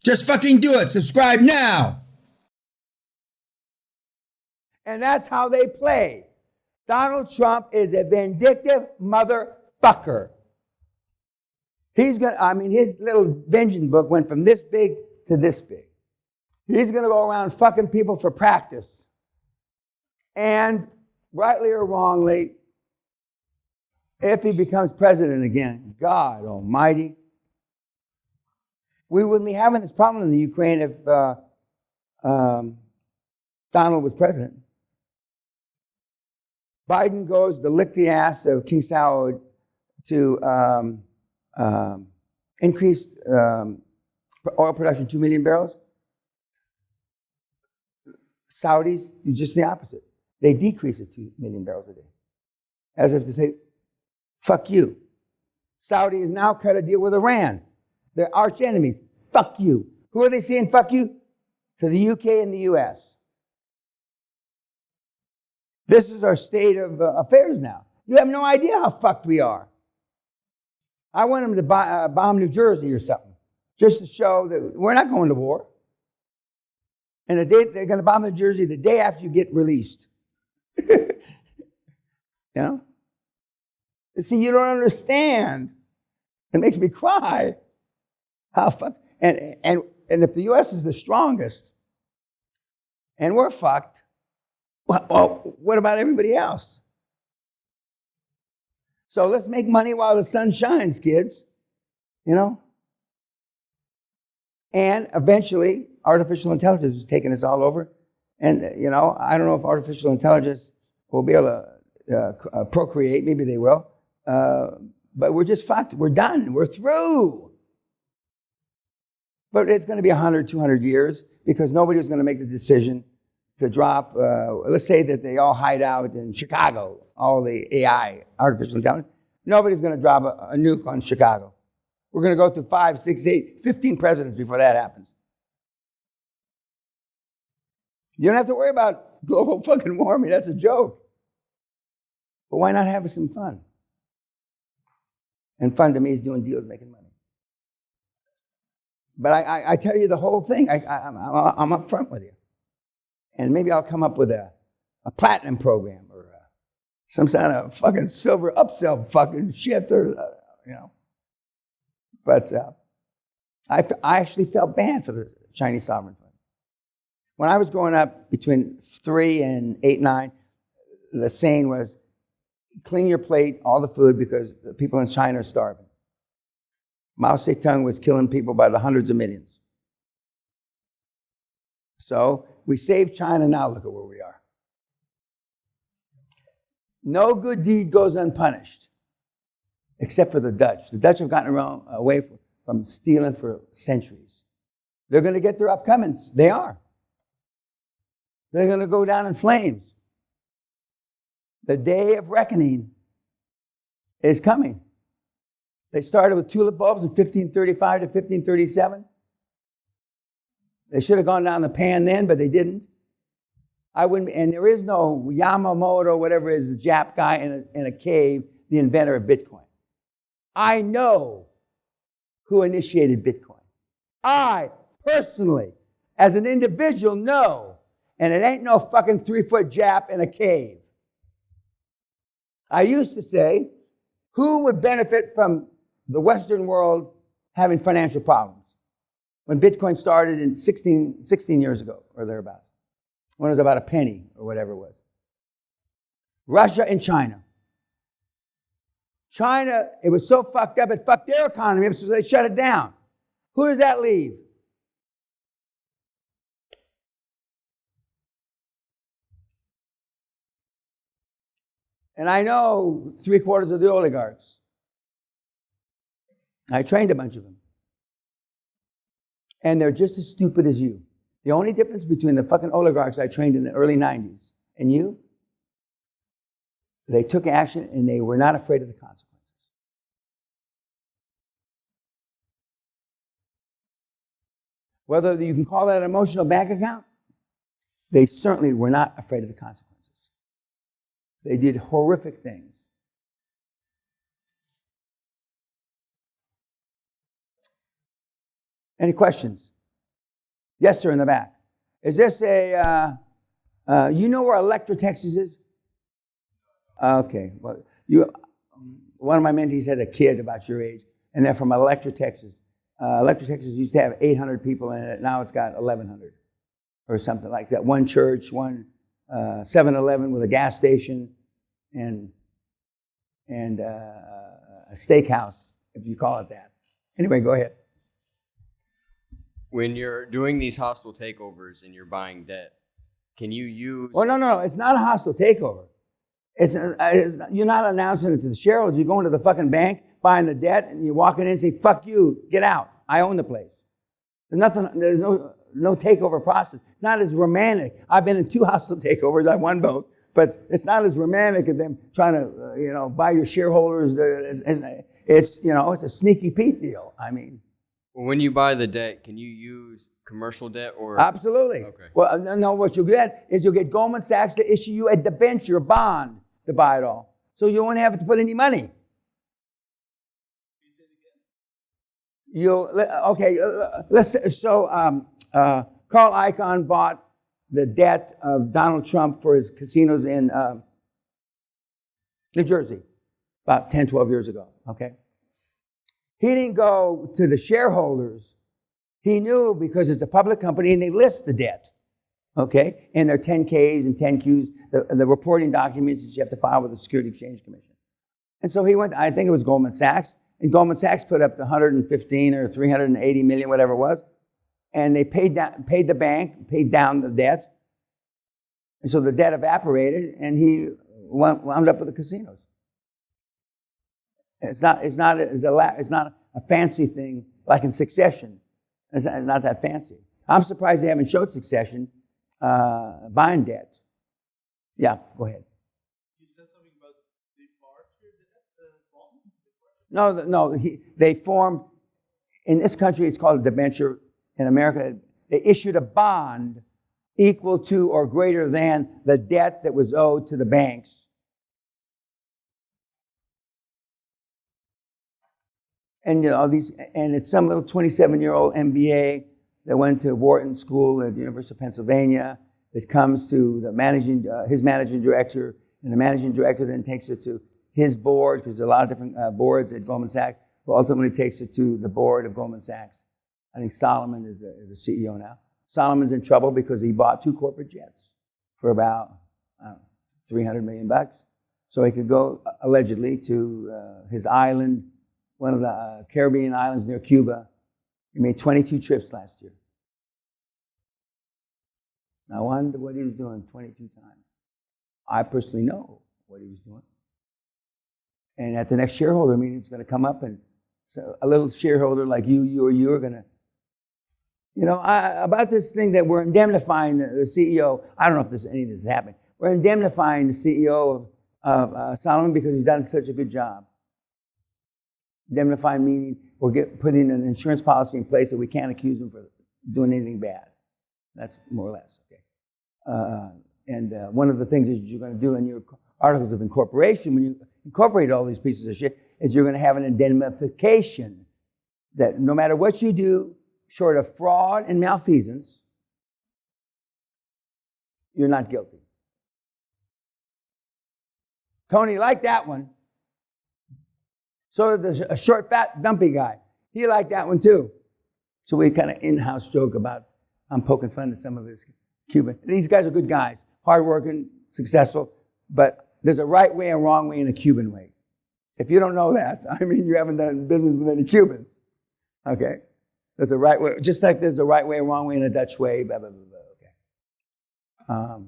Just fucking do it. Subscribe now. And that's how they play. Donald Trump is a vindictive motherfucker. His little vengeance book went from this big to this big. He's going to go around fucking people for practice. And rightly or wrongly, if he becomes president again, God almighty, we wouldn't be having this problem in the Ukraine if Donald was president. Biden goes to lick the ass of King Saud to increase oil production 2 million barrels. Saudis do just the opposite. They decrease it 2 million barrels a day. As if to say, fuck you. Saudi has now cut a deal with Iran. They're arch enemies. Fuck you. Who are they saying fuck you? To the UK and the US. This is our state of affairs now. You have no idea how fucked we are. I want them to bomb New Jersey or something, just to show that we're not going to war. And they're going to bomb New Jersey the day after you get released. You know? See, you don't understand. It makes me cry. How fucked. And if the U.S. is the strongest, and we're fucked, well, what about everybody else? So let's make money while the sun shines, kids. You know? And eventually, artificial intelligence is taking us all over. And, you know, I don't know if artificial intelligence will be able to procreate. Maybe they will. But we're just fucked. We're done. We're through. But it's going to be 100, 200 years because nobody is going to make the decision to drop, let's say that they all hide out in Chicago, all the AI, artificial intelligence. Nobody's going to drop a nuke on Chicago. We're going to go through 5, 6, 8, 15 presidents before that happens. You don't have to worry about global fucking warming. That's a joke. But why not have some fun? And fun to me is doing deals, making money. But I tell you the whole thing. I'm up front with you. And maybe I'll come up with a platinum program or some kind of fucking silver upsell fucking shit or, you know. But I actually felt bad for the Chinese sovereign fund. When I was growing up between 3 and 8, 9, the saying was, clean your plate, all the food, because the people in China are starving. Mao Zedong was killing people by the hundreds of millions. So we saved China, now look at where we are. No good deed goes unpunished, except for the Dutch. The Dutch have gotten away from stealing for centuries. They're going to get their upcomings. They are. They're going to go down in flames. The day of reckoning is coming. They started with tulip bulbs in 1535 to 1537. They should have gone down the pan then, but they didn't. And there is no Yamamoto, whatever it is, the Jap guy in a cave, the inventor of Bitcoin. I know who initiated Bitcoin. I personally, as an individual, know. And it ain't no fucking 3-foot Jap in a cave. I used to say, who would benefit from the Western world having financial problems? When Bitcoin started in 16 years ago, or thereabouts. When it was about a penny, or whatever it was. Russia and China. China, it was so fucked up, it fucked their economy, so they shut it down. Who does that leave? And I know 3/4 of the oligarchs. I trained a bunch of them. And they're just as stupid as you. The only difference between the fucking oligarchs I trained in the early 90s and you, they took action and they were not afraid of the consequences. Whether you can call that an emotional bank account, they certainly were not afraid of the consequences. They did horrific things. Any questions? Yes, sir, in the back. Is this you know where Electra, Texas is? Okay. Well, one of my mentees had a kid about your age, and they're from Electra, Texas. Electra, Texas used to have 800 people in it. Now it's got 1,100 or something like that. One church, one 7-Eleven with a gas station, and a steakhouse, if you call it that. Anyway, go ahead. When you're doing these hostile takeovers and you're buying debt, can you use... Oh, no. It's not a hostile takeover. You're not announcing it to the shareholders. You're going to the fucking bank, buying the debt, and you're walking in and say, fuck you, get out. I own the place. There's no takeover process. Not as romantic. I've been in 2 hostile takeovers. I won both. But it's not as romantic as them trying to, buy your shareholders. It's a sneaky Pete deal. I mean... When you buy the debt, can you use commercial debt or... Absolutely. Okay. Well, no, what you'll get is you'll get Goldman Sachs to issue you a debenture, a bond, to buy it all. So you won't have to put any money. Carl Icahn bought the debt of Donald Trump for his casinos in New Jersey about 10, 12 years ago, okay? He didn't go to the shareholders. He knew because it's a public company and they list the debt, okay? And their 10Ks and 10Qs, the reporting documents that you have to file with the Security Exchange Commission. And so he went, I think it was Goldman Sachs, and Goldman Sachs put up the 115 or 380 million, whatever it was, and they paid the bank, paid down the debt. And so the debt evaporated and he wound up with the casinos. It's not a fancy thing like in Succession. It's not that fancy. I'm surprised they haven't showed Succession buying debt. Yeah, go ahead. You said something about the bond? No. They formed, in this country it's called a debenture. In America, they issued a bond equal to or greater than the debt that was owed to the banks. And and it's some little 27-year-old MBA that went to Wharton School at the University of Pennsylvania. It comes to his managing director, and the managing director then takes it to his board, because there's a lot of different boards at Goldman Sachs, but ultimately takes it to the board of Goldman Sachs. I think Solomon is the CEO now. Solomon's in trouble because he bought 2 corporate jets for about $300 million. So he could go allegedly to his island, one of the Caribbean islands near Cuba. He made 22 trips last year. Now, I wonder what he was doing 22 times. I personally know what he was doing. And at the next shareholder meeting, it's going to come up, and so a little shareholder like you are going to, about this thing that we're indemnifying the CEO. I don't know if any of this is happening. We're indemnifying the CEO of Solomon because he's done such a good job. Indemnifying meaning we're putting an insurance policy in place that we can't accuse him for doing anything bad. That's more or less, okay? And one of the things that you're going to do in your articles of incorporation, when you incorporate all these pieces of shit, is you're going to have an indemnification that no matter what you do, short of fraud and malfeasance, you're not guilty. Tony liked that one. So there's a short, fat, dumpy guy. He liked that one too. So we kind of in-house joke about, I'm poking fun at some of his Cuban. These guys are good guys, hardworking, successful, but there's a right way and wrong way and a Cuban way. If you don't know that, I mean, you haven't done business with any Cubans, okay? There's a right way, just like there's a right way and wrong way and a Dutch way, blah, blah, blah, blah, okay?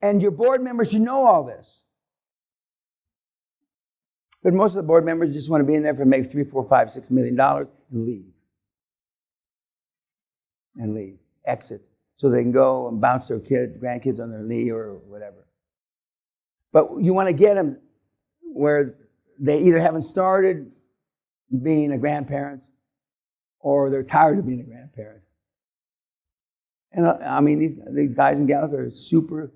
And your board members should know all this. But most of the board members just want to be in there for make $3, $4, $5, $6 million and leave. Exit. So they can go and bounce their grandkids on their knee or whatever. But you want to get them where they either haven't started being a grandparent or they're tired of being a grandparent. And I mean, these guys and gals are super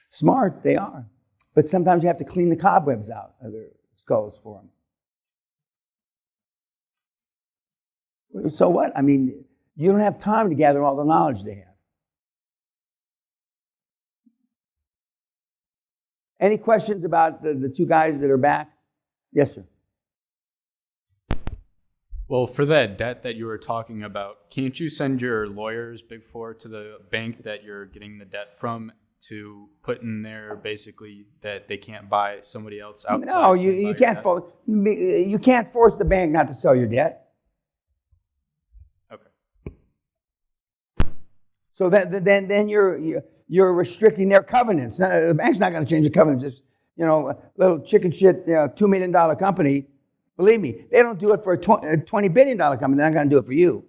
smart, they are. But sometimes you have to clean the cobwebs out of their skulls for them. So what? I mean, you don't have time to gather all the knowledge they have. Any questions about the two guys that are back? Yes, sir. Well, for that debt that you were talking about, can't you send your lawyers, Big Four, to the bank that you're getting the debt from to put in there basically that they can't buy somebody else outside? No, you can't you can't force the bank not to sell your debt. Okay. So then you're restricting their covenants. Now, the bank's not going to change the covenants. Just a little chicken shit $2 million company. Believe me, they don't do it for a $20 billion company. They're not going to do it for you.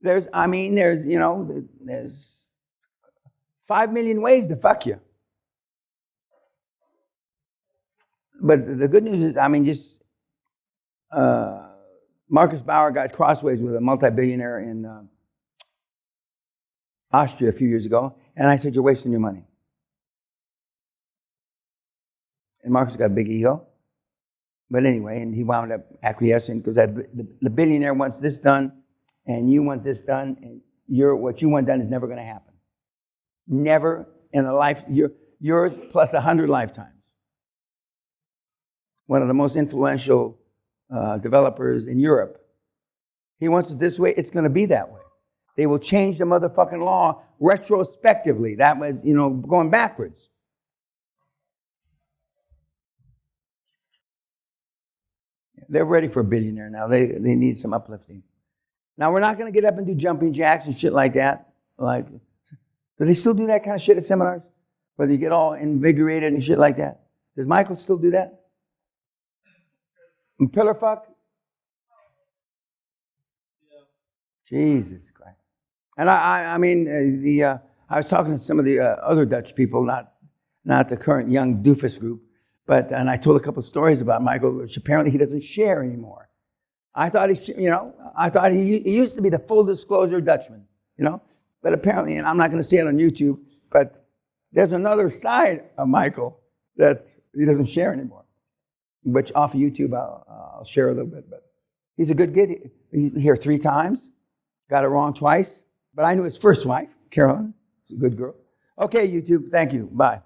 There's 5 million ways to fuck you. But the good news is, Marcus Bauer got crossways with a multi-billionaire in Austria a few years ago, and I said, "You're wasting your money." And Marcus got a big ego. But anyway, and he wound up acquiescing because the billionaire wants this done, and you want this done, and what you want done is never going to happen. Never in a life. Yours plus 100 lifetimes. One of the most influential developers in Europe. He wants it this way. It's going to be that way. They will change the motherfucking law retrospectively. That was, going backwards. They're ready for a billionaire now. They need some uplifting. Now, we're not going to get up and do jumping jacks and shit like that. Do they still do that kind of shit at seminars? Where you get all invigorated and shit like that? Does Michael still do that? And pillar fuck? Yeah. Jesus Christ. And I was talking to some of the other Dutch people, not the current young doofus group, and I told a couple of stories about Michael, which apparently he doesn't share anymore. I thought he used to be the full disclosure Dutchman, but apparently, and I'm not going to say it on YouTube, but there's another side of Michael that he doesn't share anymore, which off of YouTube I'll share a little bit, but he's a good kid. He's here 3 times, got it wrong twice, but I knew his first wife, Carolyn, she's a good girl. Okay, YouTube, thank you, bye.